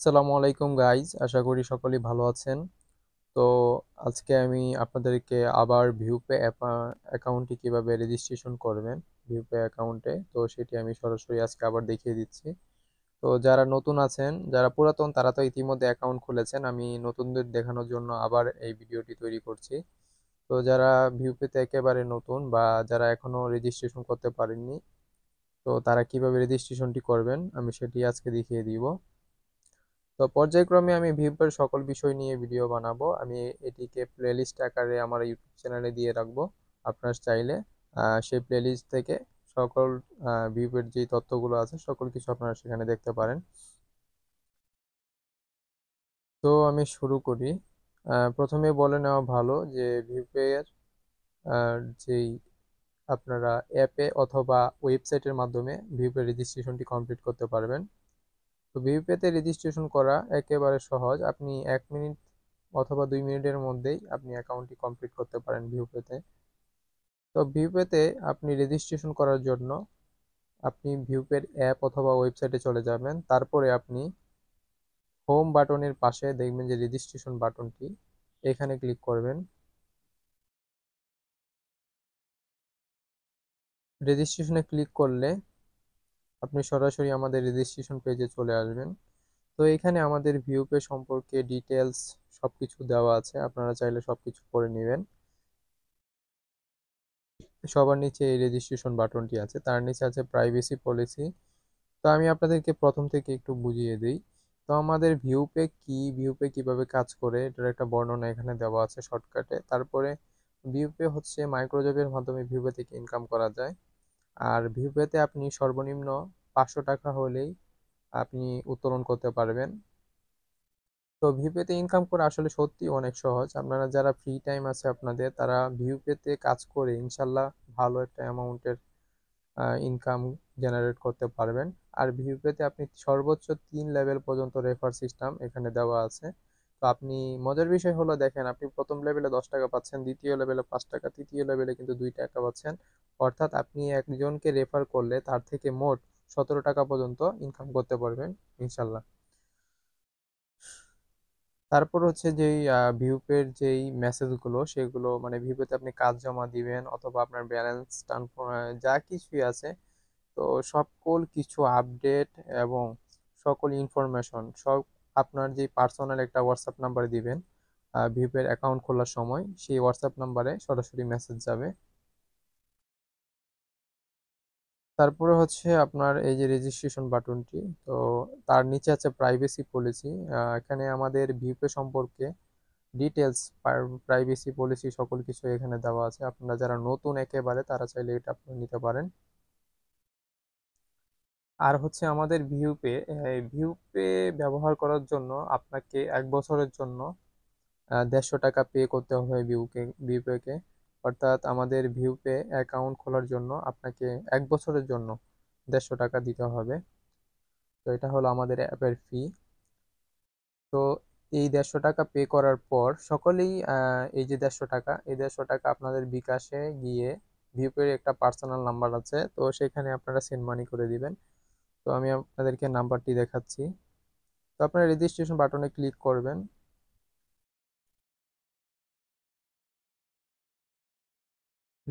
আসসালামু আলাইকুম গাইজ, আশা করি সকলেই ভালো আছেন। তো আজকে আমি আপনাদেরকে আবার ভিউপে অ্যাকাউন্টটি কিভাবে রেজিস্ট্রেশন করবেন ভিউপে অ্যাকাউন্টে, তো সেটি আমি সরাসরি আজকে আবার দেখিয়ে দিচ্ছি। তো যারা নতুন আছেন, যারা পুরাতন তারা তো ইতিমধ্যে অ্যাকাউন্ট খুলেছেন, আমি নতুনদের দেখানোর জন্য আবার এই ভিডিওটি তৈরি করছি। তো যারা ভিউপেতে একেবারে নতুন বা যারা এখনো রেজিস্ট্রেশন করতে পারেননি, তো তারা কিভাবে রেজিস্ট্রেশনটি করবেন আমি সেটি আজকে দেখিয়ে দিব। তো পর্যায়ক্রমে আমি ভিউপের সকল বিষয় নিয়ে ভিডিও বানাবো। আমি এটিকে প্লেলিস্ট আকারে আমার ইউটিউব চ্যানেলে দিয়ে রাখবো। আপনার চাইলে সেই প্লেলিস্ট থেকে সকল ভিউপের যে তথ্যগুলো আছে সকল কিছু আপনারা সেখানে দেখতে পারেন। তো আমি শুরু করি। প্রথমে বলে নেওয়া ভালো যে ভিউপের যেই আপনারা অ্যাপে অথবা ওয়েবসাইটের মাধ্যমে ভিউপের রেজিস্ট্রেশনটি কমপ্লিট করতে পারবেন। তো ভিউপেতে রেজিস্ট্রেশন করা একেবারে সহজ। আপনি 1 মিনিট অথবা 2 মিনিটের মধ্যেই আপনি অ্যাকাউন্টটি কমপ্লিট করতে পারেন ভিউপেতে। তো ভিউপেতে আপনি রেজিস্ট্রেশন করার জন্য আপনি ভিউপের অ্যাপ অথবা ওয়েবসাইটে চলে যাবেন। তারপরে আপনি হোম বাটনের পাশে দেখবেন যে রেজিস্ট্রেশন বাটনটি, এখানে ক্লিক করবেন। রেজিস্ট্রেশনে ক্লিক করলে আপনি সরাসরি আমাদের রেজিস্ট্রেশন পেজে চলে আসবেন। তো এখানে আমাদের ভিউপে সম্পর্কে ডিটেলস সবকিছু দেওয়া আছে, আপনারা চাইলে সবকিছু করে নেবেন। সবার নিচে এই রেজিস্ট্রেশন বাটনটি আছে, তার নিচে আছে প্রাইভেসি পলিসি। তো আমি আপনাদেরকে প্রথম থেকে একটু বুঝিয়ে দিই। তো আমাদের ভিউপে কি, ভিউপে কিভাবে কাজ করে এটার একটা বর্ণনা এখানে দেওয়া আছে শর্টকাটে। তারপরে ভিউপে হচ্ছে মাইক্রোজবের মাধ্যমে ভিউপে থেকে ইনকাম করা যায়। আর ভিউপেতে আপনি সর্বনিম্ন 500 টাকা হলেই আপনি উত্তোলন করতে পারবেন। তো ভিউপেতে ইনকাম করা আসলে সত্যি অনেক সহজ। আপনারা যারা ফ্রি টাইম আছে আপনাদের, তারা ভিউপেতে কাজ করে ইনশাল্লাহ ভালো একটা অ্যামাউন্টের ইনকাম জেনারেট করতে পারবেন। আর ভিউপেতে আপনি সর্বোচ্চ 3 লেভেল পর্যন্ত রেফার সিস্টেম এখানে দেওয়া আছে। তো আপনি, মজার বিষয় হলো দেখেন, আপনি প্রথম লেভেলে 10 টাকা পাচ্ছেন, দ্বিতীয় লেভেলে 5 টাকা, তৃতীয় লেভেলে কিন্তু 2 টাকা পাচ্ছেন। অর্থাৎ আপনি একজনকে রেফার করলে তার থেকে মোট 17 টাকা পর্যন্ত ইনকাম করতে পারবেন ইনশাল্লাহ। তারপর হচ্ছে যেই ভিউপের যেই মেসেজগুলো, সেগুলো মানে ভিউপেতে আপনি কাজ জমা দিবেন অথবা আপনার ব্যালেন্স ট্রান্সফার যা কিছুই আছে, তো সকল কিছু আপডেট এবং সকল ইনফরমেশন সব আপনার যে পার্সোনাল একটা হোয়াটসঅ্যাপ নাম্বার দিবেন ভিপের অ্যাকাউন্ট খোলার সময়, সেই হোয়াটসঅ্যাপ নাম্বারে সরাসরি মেসেজ যাবে। তারপরে হচ্ছে আপনার এই যে রেজিস্ট্রেশন বাটনটি, তো তার নিচে আছে প্রাইভেসি পলিসি। এখানে আমাদের ভিপে সম্পর্কে ডিটেলস, প্রাইভেসি পলিসি সকল কিছু এখানে দেওয়া আছে। আপনারা যারা নতুন একেবারে তারা চাইলে এটা আপনি নিতে পারেন। আর হচ্ছে আমাদের ভিউপে ব্যবহার করার জন্য আপনাকে 1 বছরের জন্য 150 টাকা পে করতে হবে ভিউপেকে। অর্থাৎ আমাদের ভিউপে অ্যাকাউন্ট খোলার জন্য আপনাকে 1 বছরের জন্য 150 টাকা দিতে হবে। তো এটা হলো আমাদের অ্যাপের ফি। তো এই 150 টাকা পে করার পর সকলেই এই যে 150 টাকা, এই 150 টাকা আপনাদের বিকাশে গিয়ে ভিউপের একটা পার্সোনাল নাম্বার আছে, তো সেখানে আপনারা সেন্ড মানি করে দিবেন। তো আমি আপনাদেরকে নাম্বারটি দেখাচ্ছি। তো আপনারা রেজিস্ট্রেশন বাটনে ক্লিক করবেন।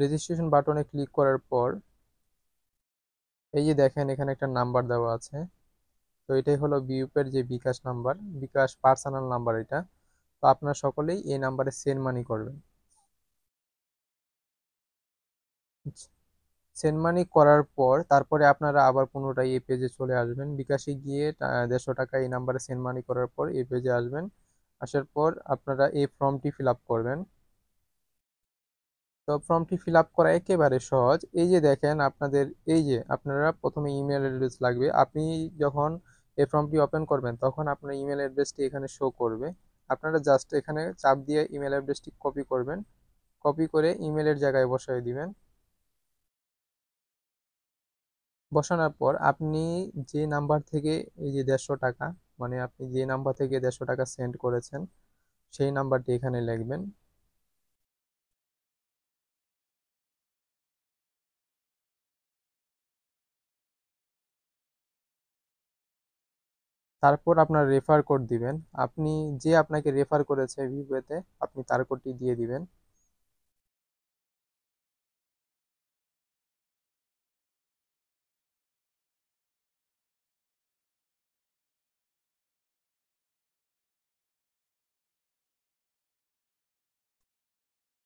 রেজিস্ট্রেশন বাটনে ক্লিক করার পর এই যে দেখেন এখানে একটা নাম্বার দেওয়া আছে। তো এটাই হলো বিউপের যে বিকাশ নাম্বার, বিকাশ পার্সোনাল নাম্বার এটা। তো আপনারা সকলেই এই নাম্বারে সেন্ড মানি করবেন। সেন্ড মানি করার পর তারপরে আপনারা আবার পুনরায় এই পেজে চলে আসবেন। বিকাশে গিয়ে 150 টাকা এই নাম্বারে সেন্ড মানি করার পর এই পেজে আসবেন। আসার পর আপনারা এই ফর্মটি ফিল আপ করবেন। তো ফর্মটি ফিল আপ করা একেবারে সহজ। এই যে দেখেন আপনাদের, এই যে আপনারা প্রথমে ইমেল অ্যাড্রেস লাগবে। আপনি যখন এই ফর্মটি ওপেন করবেন তখন আপনার ইমেল অ্যাড্রেসটি এখানে শো করবে। আপনারা জাস্ট এখানে চাপ দিয়ে ইমেল অ্যাড্রেসটি কপি করবেন, কপি করে ইমেলের জায়গায় বসায় দিবেন। বসানোর পর আপনি যে নাম্বার থেকে এই যে 150 টাকা, মানে আপনি যে নাম্বার থেকে 150 টাকা সেন্ড করেছেন সেই নাম্বারটি এখানে লিখবেন। তারপর আপনার রেফার কোড দিবেন। আপনি যে আপনাকে রেফার করেছে ভিউপেতে আপনি তার কোডটি দিয়ে দিবেন।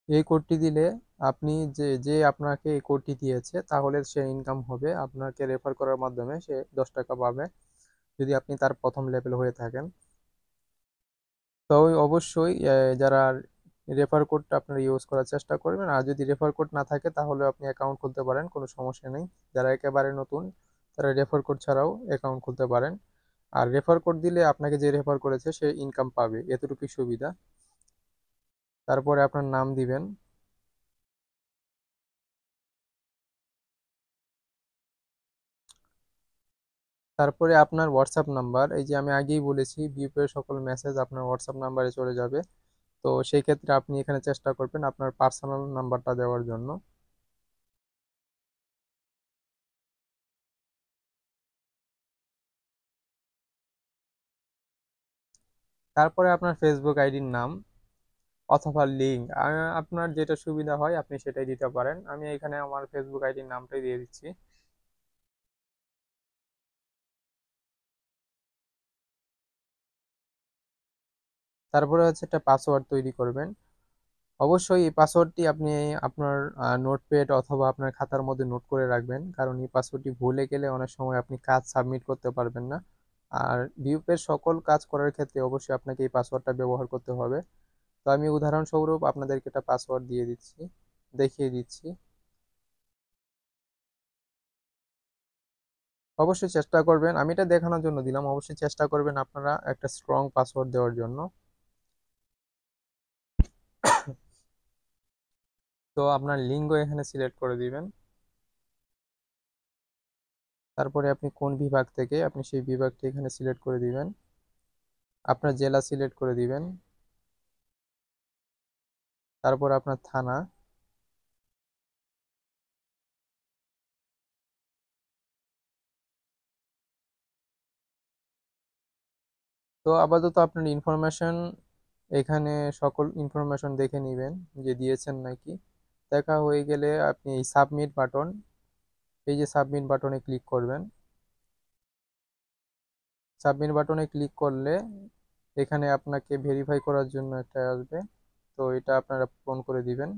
এই কোডটি দিলে আপনি যে যে আপনাকে এই কোডটি দিয়েছে তাহলে সে ইনকাম হবে, আপনাকে রেফার করার মাধ্যমে সে 10 টাকা পাবে যদি আপনি তার প্রথম লেভেল হয়ে থাকেন। তো অবশ্যই যারা রেফার কোডটা আপনারা ইউজ করার চেষ্টা করবেন, আর যদি রেফার কোড না থাকে তাহলে আপনি অ্যাকাউন্ট খুলতে পারেন, কোনো সমস্যা নেই। যারা একেবারে নতুন তারা রেফার কোড ছাড়াও অ্যাকাউন্ট খুলতে পারেন। আর রেফার কোড দিলে আপনাকে যে রেফার করেছে সে ইনকাম পাবে, এতটুকুই সুবিধা। তারপরে আপনার নাম দিবেন। তারপরে আপনার হোয়াটসঅ্যাপ নাম্বার, এই যে আমি আগেই বলেছি বিউপির সকল মেসেজ আপনার হোয়াটসঅ্যাপ নাম্বারে চলে যাবে। তো সেই ক্ষেত্রে আপনি এখানে চেষ্টা করবেন আপনার পার্সোনাল নাম্বারটা দেওয়ার জন্য। তারপরে আপনার ফেসবুক আইডির নাম অথবা লিঙ্ক, আপনার যেটা সুবিধা হয় আপনি সেটাই দিতে পারেন। আমি এখানে আমার ফেসবুক আইডির নামটাই দিয়ে দিচ্ছি। তারপরে হচ্ছে একটা পাসওয়ার্ড তৈরি করবেন। অবশ্যই এই পাসওয়ার্ডটি আপনি আপনার নোটপ্যাড অথবা আপনার খাতার মধ্যে নোট করে রাখবেন, কারণ এই পাসওয়ার্ডটি ভুলে গেলে অনেক সময় আপনি কাজ সাবমিট করতে পারবেন না। আর ভিউপের সকল কাজ করার ক্ষেত্রে অবশ্যই আপনাকে এই পাসওয়ার্ডটা ব্যবহার করতে হবে। তো আমি উদাহরণস্বরূপ আপনাদেরকে একটা পাসওয়ার্ড দিয়ে দিচ্ছি, দেখিয়ে দিচ্ছি। অবশ্যই চেষ্টা করবেন, আমি এটা দেখানোর জন্য দিলাম, অবশ্যই চেষ্টা করবেন আপনারা একটা স্ট্রং পাসওয়ার্ড দেওয়ার জন্য। তো আপনার লিঙ্গ এখানে সিলেক্ট করে দিবেন। তারপরে আপনি কোন বিভাগ থেকে, আপনি সেই বিভাগটি এখানে সিলেক্ট করে দিবেন। আপনার জেলা সিলেক্ট করে দিবেন। তারপর আপনার থানা। তো আপাতত আপনার ইনফরমেশন এখানে সকল ইনফরমেশন দেখে নেবেন যে দিয়েছেন নাকি। দেখা হয়ে গেলে আপনি এই সাবমিট বাটন, এই যে সাবমিট বাটনে ক্লিক করবেন। সাবমিট বাটনে ক্লিক করলে এখানে আপনাকে ভেরিফাই করার জন্য একটা আসবে, তো এটা আপনারা পূরণ করে দিবেন।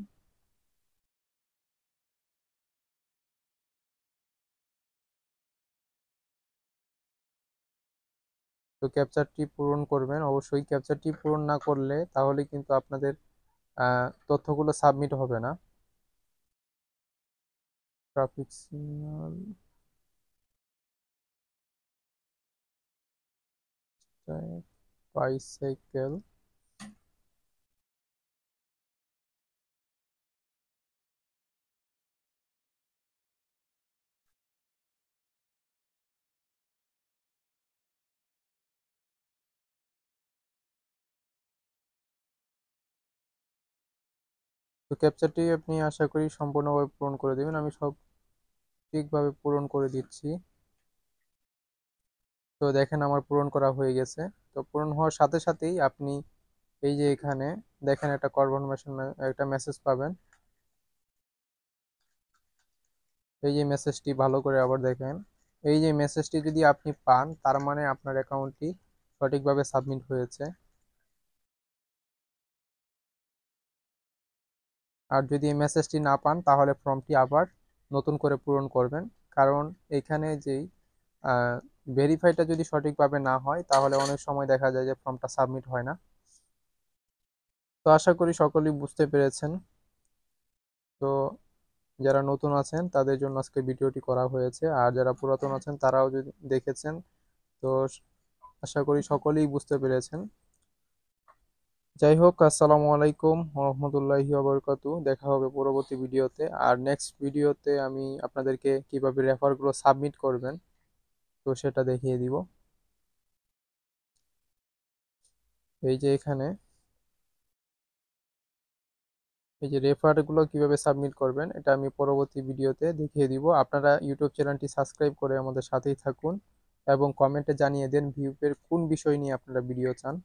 তো ক্যাপচারটি পূরণ করবেন, অবশ্যই ক্যাপচারটি পূরণ না করলে তাহলে কিন্তু আপনাদের তথ্যগুলো সাবমিট হবে না। Traffic signal, bicycle. তো ক্যাপচারটি আপনি আশা করি সম্পূর্ণভাবে পূরণ করে দেবেন, আমি সব ঠিকভাবে পূরণ করে দিচ্ছি। তো দেখেন আমার পূরণ করা হয়ে গেছে। তো পূরণ হওয়ার সাথে সাথেই আপনি এই যে এখানে দেখেন একটা কনফার্মেশন, একটা মেসেজ পাবেন। এই যে মেসেজটি ভালো করে আবার দেখেন, এই যে মেসেজটি যদি আপনি পান তার মানে আপনার অ্যাকাউন্টটি সঠিকভাবে সাবমিট হয়েছে। আর যদি এই মেসেজটি না পান তাহলে ফর্মটি আবার নতুন করে পূরণ করবেন, কারণ এখানে যেই ভেরিফাইটা যদি সঠিকভাবে না হয় তাহলে অনেক সময় দেখা যায় যে ফর্মটা সাবমিট হয় না। তো আশা করি সকলেই বুঝতে পেরেছেন। তো যারা নতুন আছেন তাদের জন্য আজকে ভিডিওটি করা হয়েছে, আর যারা পুরাতন আছেন তারাও যদি দেখেছেন, তো আশা করি সকলেই বুঝতে পেরেছেন। যাই হোক, আসসালামু আলাইকুম রহমতুল্লাহি ওয়া দেখা হবে পরবর্তী ভিডিওতে। আর নেক্সট ভিডিওতে আমি আপনাদেরকে কিভাবে রেফারগুলো সাবমিট করবেন তো সেটা দেখিয়ে দিব। এই যে এখানে এই যে রেফারগুলো কিভাবে সাবমিট করবেন এটা আমি পরবর্তী ভিডিওতে দেখিয়ে দিব। আপনারা ইউটিউব চ্যানেলটি সাবস্ক্রাইব করে আমাদের সাথেই থাকুন। এবং কমেন্টে জানিয়ে দেন ভিউপের কোন বিষয় নিয়ে আপনারা ভিডিও চান।